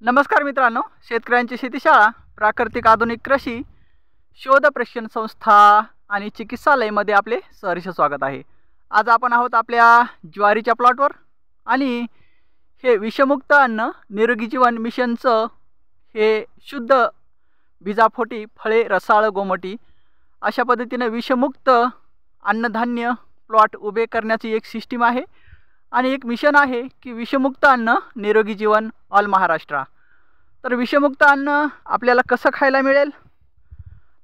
नमस्कार मित्रांनो, शेतकऱ्यांची शेतीशाळा प्राकृतिक आधुनिक कृषी शोध प्रशिक्षण संस्था आणि चिकित्सालयामध्ये आपले सहर्ष स्वागत आहे। आज आपण आहोत आपल्या ज्वारीच्या प्लॉटवर आणि हे विषमुक्त अन्न निरोगी जीवन मिशनचं हे शुद्ध बीजाफोटी फळे रसाळ गोमटी अशा पद्धतीने विषमुक्त अन्नधान्य प्लॉट उभे करण्याची एक सिस्टीम आहे आणि एक मिशन आहे की विषमुक्त अन्न निरोगी जीवन ऑल महाराष्ट्र। तर विषमुक्त अन्न आपल्याला कसं खायला मिळेल,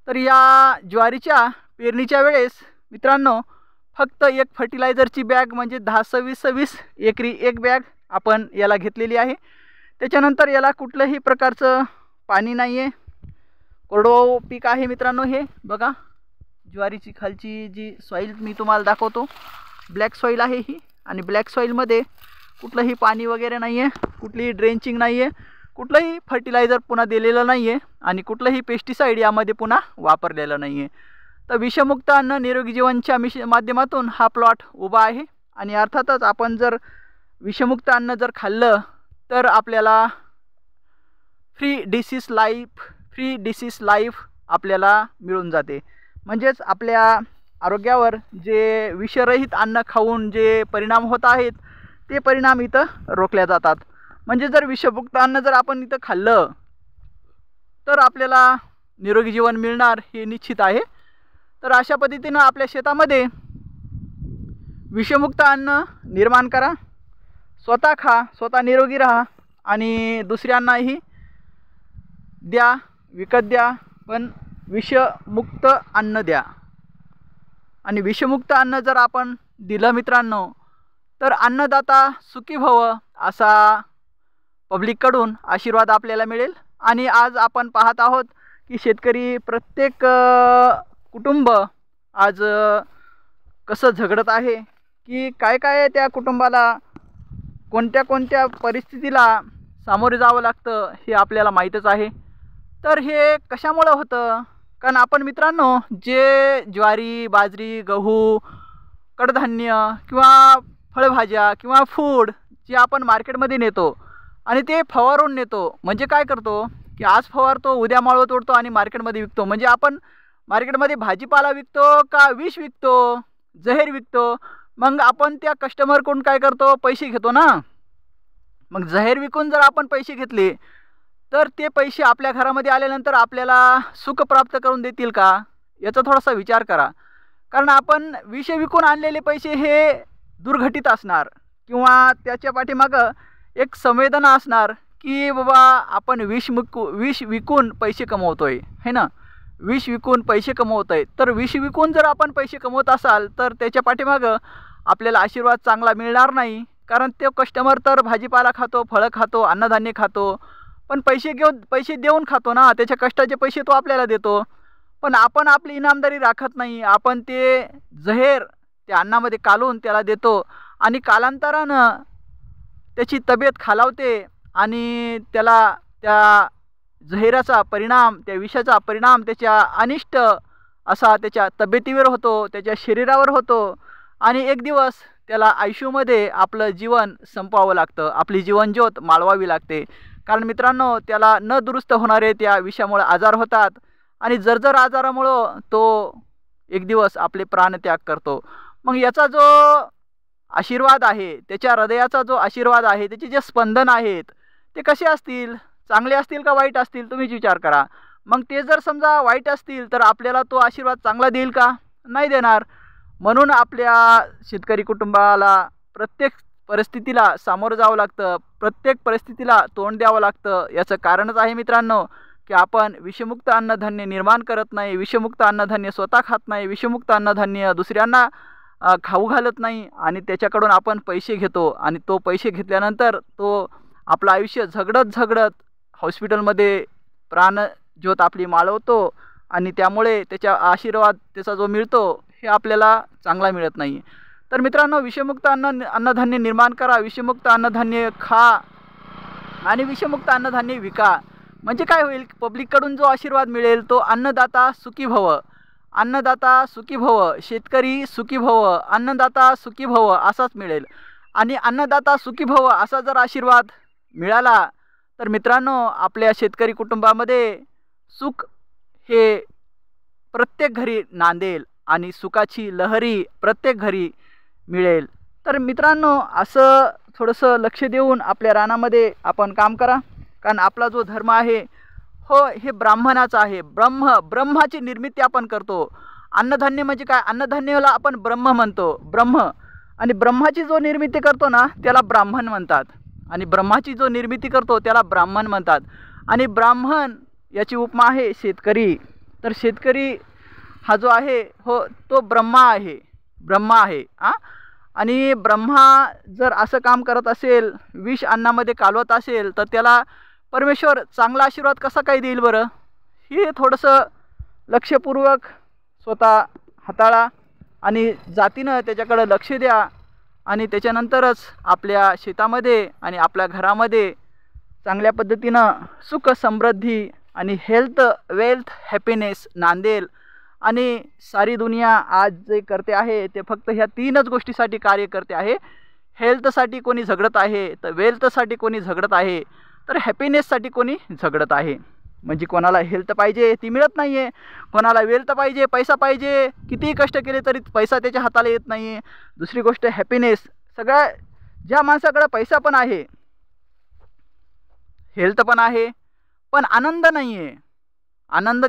तर या ज्वारीच्या पेरणीच्या वेळेस मित्रांनो फक्त एक फर्टिलायझरची बॅग म्हणजे 10-26 एकरी एक बॅग आपण याला घेतलेली आहे। त्याच्यानंतर याला कुठलंही प्रकारचं पाणी नाही आहे, कोरडवाहू पीक आहे मित्रांनो। हे बघा ज्वारीची खालची जी सॉइल मी तुम्हाला दाखवतो, ब्लॅक सॉइल आहे ही आणि ब्लॅक सॉइलमध्ये कुठलंही पाणी वगैरे नाही आहे, कुठलीही ड्रेंचिंग नाही आहे, कुठलंही फर्टिलायझर पुन्हा दिलेलं नाही आहे आणि कुठलंही पेस्टिसाइड यामध्ये पुन्हा वापरलेलं नाही आहे। तर विषमुक्त अन्न निरोगी जीवनच्या माध्यमातून हा प्लॉट उभा आहे आणि अर्थातच आपण जर विषमुक्त अन्न जर खाल्लं तर आपल्याला फ्री डिसीज लाईफ आपल्याला मिळून जाते। म्हणजेच आपल्या आरोग्यावर जे विषरहित अन्न खाऊन जे परिणाम होत आहेत ते परिणाम इथं रोखल्या जातात। म्हणजे जर विषमुक्त अन्न जर आपण इथं खाल्लं तर आपल्याला निरोगी जीवन मिळणार हे निश्चित आहे। तर अशा पद्धतीनं आपल्या शेतामध्ये विषमुक्त अन्न निर्माण करा, स्वतः खा, स्वतः निरोगी राहा आणि दुसऱ्यांनाही द्या, विकत द्या, पण विषमुक्त अन्न द्या। आणि विषमुक्त अन्न जर आपण दिलं मित्रांनो तर अन्नदाता सुखी भव असा पब्लिककडून आशीर्वाद आपल्याला मिळेल। आणि आज आपण पाहत आहोत की शेतकरी प्रत्येक कुटुंब आज कसं झगडत आहे की काय त्या कुटुंबाला कोणत्या परिस्थितीला सामोरे जावं लागतं हे आपल्याला माहीतच आहे। तर हे कशामुळे होतं, कारण आपण मित्रांनो जे ज्वारी, बाजरी, गहू, कडधान्य किंवा फळभाज्या किंवा फूड जे आपण मार्केटमध्ये नेतो आणि ते फवारून नेतो, म्हणजे काय करतो की आज फवारतो, उद्या माळव तोडतो आणि मार्केटमध्ये विकतो। म्हणजे आपण मार्केटमध्ये भाजीपाला विकतो का विष विकतो, जहर विकतो। मग आपण त्या कस्टमरकडून काय करतो, पैसे घेतो ना। मग जहर विकून जर आपण पैसे घेतले तर ते पैसे आपल्या घरामध्ये आल्यानंतर आपल्याला सुख प्राप्त करून देतील का, याचा थोडासा विचार करा। कारण आपण विष विकून आणलेले पैसे हे दुर्घटित असणार किंवा त्याच्या पाठीमागं एक संवेदना असणार की बाबा आपण विष विकून पैसे कमवतोय, है ना, विष विकून पैसे कमवतोय। तर विष विकून जर आपण पैसे कमवत असाल तर त्याच्या पाठीमागं आपल्याला आशीर्वाद चांगला मिळणार नाही। कारण तो कस्टमर तर भाजीपाला खातो, फळं खातो, अन्नधान्य खातो, पण पैसे देऊन खातो ना, त्याच्या कष्टाचे पैसे तो आपल्याला देतो। पण आपण आपली इनामदारी राखत नाही, आपण ते जहर त्या अन्नामध्ये कालून त्याला देतो आणि कालांतरानं त्याची तब्येत खालावते आणि त्याला त्या जहराचा परिणाम, त्या विषाचा परिणाम त्याच्या अनिष्ट असा त्याच्या तब्येतीवर होतो, त्याच्या शरीरावर होतो आणि एक दिवस त्याला आयुष्यामध्ये आपलं जीवन संपवावं लागतं, आपली जीवनज्योत माळवावी लागते। कारण मित्रांनो त्याला न दुरुस्त होणारे त्या विषामुळे आजार होतात आणि जर्जर आजारामुळं तो एक दिवस आपले प्राणत्याग करतो। मग याचा जो आशीर्वाद आहे, त्याच्या हृदयाचा जो आशीर्वाद आहे, त्याचे जे स्पंदन आहेत ते कसे असतील, चांगले असतील का वाईट असतील, तुम्हीच विचार करा। मग ते जर समजा वाईट असतील तर आपल्याला तो आशीर्वाद चांगला देईल का, नाही देणार। म्हणून आपल्या शेतकरी कुटुंबाला प्रत्येक परिस्थितीला सामोरं जावं लागतं, प्रत्येक परिस्थितीला तोंड द्यावं लागतं। याचं कारणच आहे मित्रांनो की आपण विषमुक्त अन्नधान्य निर्माण करत नाही, विषमुक्त अन्नधान्य स्वतः खात नाही, विषमुक्त अन्नधान्य दुसऱ्यांना खाऊ घालत नाही आणि त्याच्याकडून आपण पैसे घेतो आणि तो पैसे घेतल्यानंतर तो आपलं आयुष्य झगडत हॉस्पिटलमध्ये प्राणज्योत आपली माळवतो आणि त्यामुळे त्याचा आशीर्वाद त्याचा जो मिळतो हे आपल्याला चांगला मिळत नाही। तर मित्रांनो विषमुक्त अन्नधान्य निर्माण करा, विषमुक्त अन्नधान्य खा आणि विषमुक्त अन्नधान्य विका। म्हणजे काय होईल, पब्लिककडून जो आशीर्वाद मिळेल तो अन्नदाता सुखी भव, अन्नदाता सुखी भव, शेतकरी सुखी भव, अन्नदाता सुखी भव असाच मिळेल। आणि अन्नदाता सुखी भव असा जर आशीर्वाद मिळाला तर मित्रांनो, आपल्या शेतकरी कुटुंबामध्ये सुख हे प्रत्येक घरी नांदेल आणि सुखाची लहरी प्रत्येक घरी मिळेल. तर मित्रांनो, असं थोडंसं लक्ष देऊन आपल्या रानामध्ये आपण काम करा, कारण आपला जो धर्म आहे हो हे ब्राह्मणाचा आहे. ब्रह्माची निर्मिती आपण करतो. अन्नधान्य म्हणजे काय? अन्नधान्याला आपण ब्रह्म म्हणतो. ब्रह्म आणि ब्रह्माची जो निर्मिती करतो ना त्याला ब्राह्मण म्हणतात, आणि ब्रह्माची जो निर्मिती करतो त्याला ब्राह्मण म्हणतात. आणि ब्राह्मण याची उपमा आहे शेतकरी. तर शेतकरी हा जो आहे हो तो ब्रह्मा आहे आणि ब्रह्मा जर असं काम करत असेल, विष अन्नामध्ये कालवत असेल, तर त्याला परमेश्वर चांगला आशीर्वाद कसा काय देईल बरं? हे थोडंसं लक्षपूर्वक स्वतः हाताळा आणि जातीनं त्याच्याकडे लक्ष द्या, आणि त्याच्यानंतरच आपल्या शेतामध्ये आणि आपल्या घरामध्ये चांगल्या पद्धतीनं सुख समृद्धी आणि हेल्थ वेल्थ हॅपीनेस नांदेल. आणि सारी दुनिया आज जे करते आहे ते फक्त ह्या 3च गोष्टीसाठी कार्य करते आहे. हेल्थसाठी कोणी झगडत आहे, तर वेल्थसाठी कोणी झगडत आहे, तर हॅपीनेससाठी कोणी झगडत आहे. म्हणजे कोणाला हेल्थ पाहिजे ती मिळत नाही आहे, कोणाला वेल्थ पाहिजे पैसा पाहिजे, कितीही कष्ट केले तरी पैसा त्याच्या हाताला येत नाही आहे. दुसरी गोष्ट हॅपीनेस. सगळ्या ज्या माणसाकडे पैसा पण आहे, हेल्थ पण आहे, पण आनंद नाही आहे. आनंद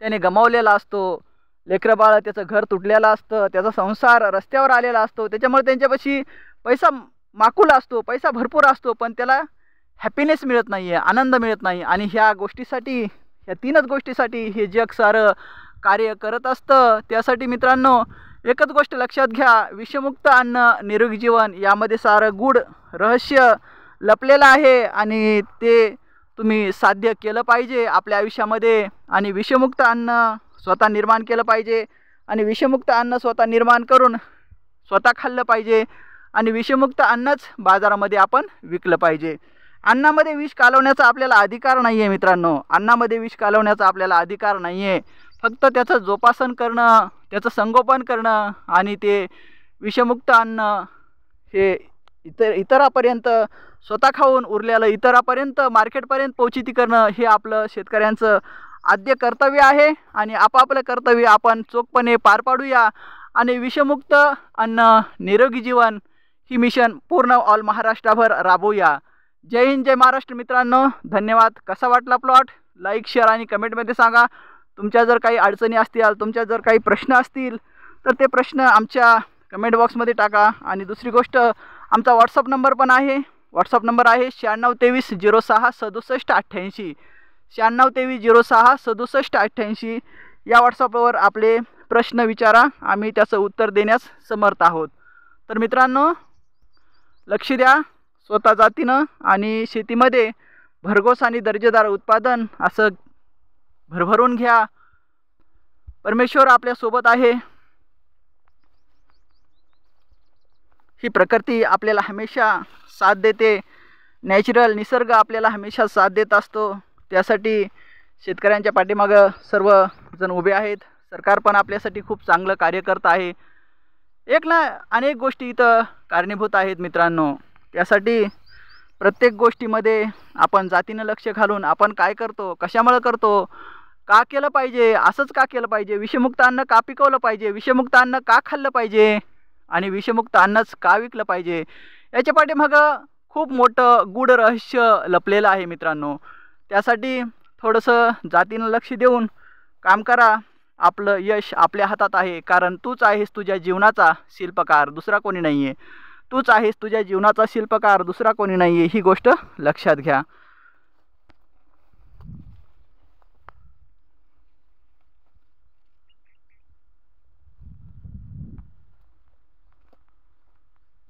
त्याने गमावलेला असतो. लेकरं बाळ त्याचं घर तुटलेलं असतं, त्याचा संसार रस्त्यावर आलेला असतो. त्याच्यामुळे त्यांच्यापाशी पैसा माकुला असतो, पैसा भरपूर असतो, पण त्याला हॅपीनेस मिळत नाही आहे, आनंद मिळत नाही. आणि ह्या गोष्टीसाठी, ह्या 3च गोष्टीसाठी हे जग सारं कार्य करत असतं. त्यासाठी मित्रांनो एकच गोष्ट लक्षात घ्या, विषमुक्त अन्न निरोगी जीवन यामध्ये सारं गूढ रहस्य लपलेलं आहे, आणि ते तुम्ही साध्य केलं पाहिजे आपल्या आयुष्यामध्ये. आणि विषमुक्त अन्न स्वतः निर्माण केलं पाहिजे, आणि विषमुक्त अन्न स्वतः निर्माण करून स्वतः खाल्लं पाहिजे, आणि विषमुक्त अन्नच बाजारामध्ये आपण विकलं पाहिजे. अन्नामध्ये विष कालवण्याचा आपल्याला अधिकार नाही आहे मित्रांनो. अन्नामध्ये विष कालवण्याचा आपल्याला अधिकार नाही आहे. फक्त त्याचं जोपासन करणं, त्याचं संगोपन करणं, आणि ते विषमुक्त अन्न हे इतरापर्यंत स्वतः खाऊन उरलेलं इतरापर्यंत मार्केटपर्यंत पोहोचिती करणं हे आपलं शेतकऱ्यांचं आद्य कर्तव्य आहे. आणि आपापलं कर्तव्य आपण चोखपणे पार पाडूया, आणि विषमुक्त अन्न निरोगी जीवन ही मिशन पूर्ण ऑल महाराष्ट्राभर राबवूया. जय हिंद, जय महाराष्ट्र मित्रांनो. धन्यवाद. कसा वाटला प्लॉट? लाईक, शेअर आणि कमेंटमध्ये सांगा. तुमच्या जर काही अडचणी असतील, तुमच्या जर काही प्रश्न असतील, तर ते प्रश्न आमच्या कमेंट बॉक्समध्ये टाका. आणि दुसरी गोष्ट, आमचा व्हॉट्सअप नंबर पण आहे. व्हॉट्सअप नंबर आहे 9623066788. 9623066788 या व्हॉट्सअपवर आपले प्रश्न विचारा, आम्ही त्याचं उत्तर देण्यास समर्थ आहोत. तर मित्रांनो लक्ष द्या स्वतः जातीनं, आणि शेतीमध्ये भरघोस आणि दर्जेदार उत्पादन असं भरभरून घ्या. परमेश्वर आपल्यासोबत आहे. ही प्रकृती आपल्याला हमेशा साथ देते. नॅचरल निसर्ग आपल्याला हमेशा साथ देत असतो. त्यासाठी शेतकऱ्यांच्या पाठीमागं सर्वजण उभे आहेत. सरकार पण आपल्यासाठी खूप चांगलं कार्य करत आहे. एक ना अनेक गोष्टी इथं कारणीभूत आहेत मित्रांनो. त्यासाठी प्रत्येक गोष्टीमध्ये आपण जातीनं लक्ष घालून आपण काय करतो, कशामुळे करतो, का केलं पाहिजे, असंच का केलं पाहिजे, विषमुक्त अन्न का पिकवलं पाहिजे, विषमुक्त अन्न का खाल्लं पाहिजे, आणि विषमुक्त अन्नच का विकलं पाहिजे, याच्या पाठीमागं खूप मोठं गूढ रहस्य लपलेलं आहे मित्रांनो. त्यासाठी थोडंसं जातीनं लक्ष देऊन काम करा. आपलं यश आपल्या हातात आहे, कारण तूच आहेस तुझ्या जीवनाचा शिल्पकार, दुसरा कोणी नाही आहे. तूच आहेस तुझ्या जीवनाचा शिल्पकार, दुसरा कोणी नाही आहे. ही गोष्ट लक्षात घ्या.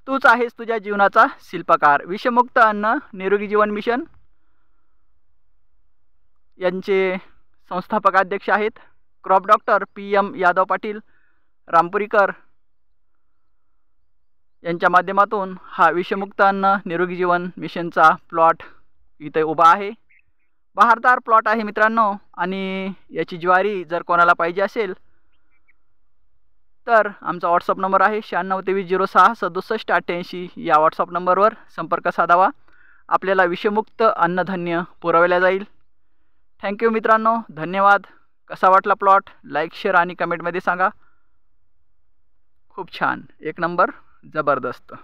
तूच आहेस तुझ्या जीवनाचा शिल्पकार. विषमुक्त अन्न निरोगी जीवन मिशन यांचे संस्थापक अध्यक्ष आहेत crop doctor PM Yadav Patil Rampurikar. यांच्या माध्यमातून हा विषमुक्त अन्न निरोगी जीवन मिशनचा प्लॉट इथे उभा आहे. बहारदार प्लॉट आहे मित्रांनो. आणि याची ज्वारी जर कोणाला पाहिजे असेल तर आमचा व्हॉट्सअप नंबर आहे 9623066788. या व्हॉट्सअप नंबरवर संपर्क साधावा. आपल्याला विषमुक्त अन्नधान्य पुरवल्या जाईल। थँक्यू मित्रांनो, धन्यवाद। कसा वाटला प्लॉट लाईक शेअर आणि कमेंटमध्ये सांगा। खूप छान, एक नंबर, जबरदस्त।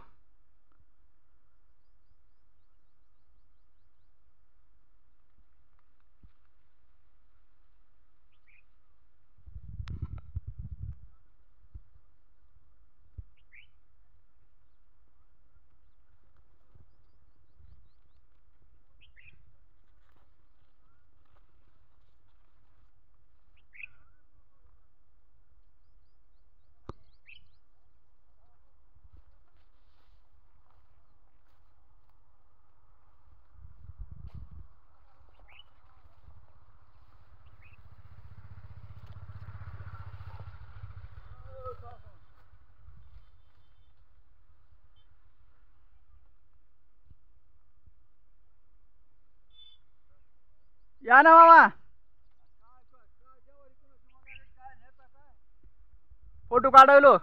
या ना मामा, फोटो काढवलो।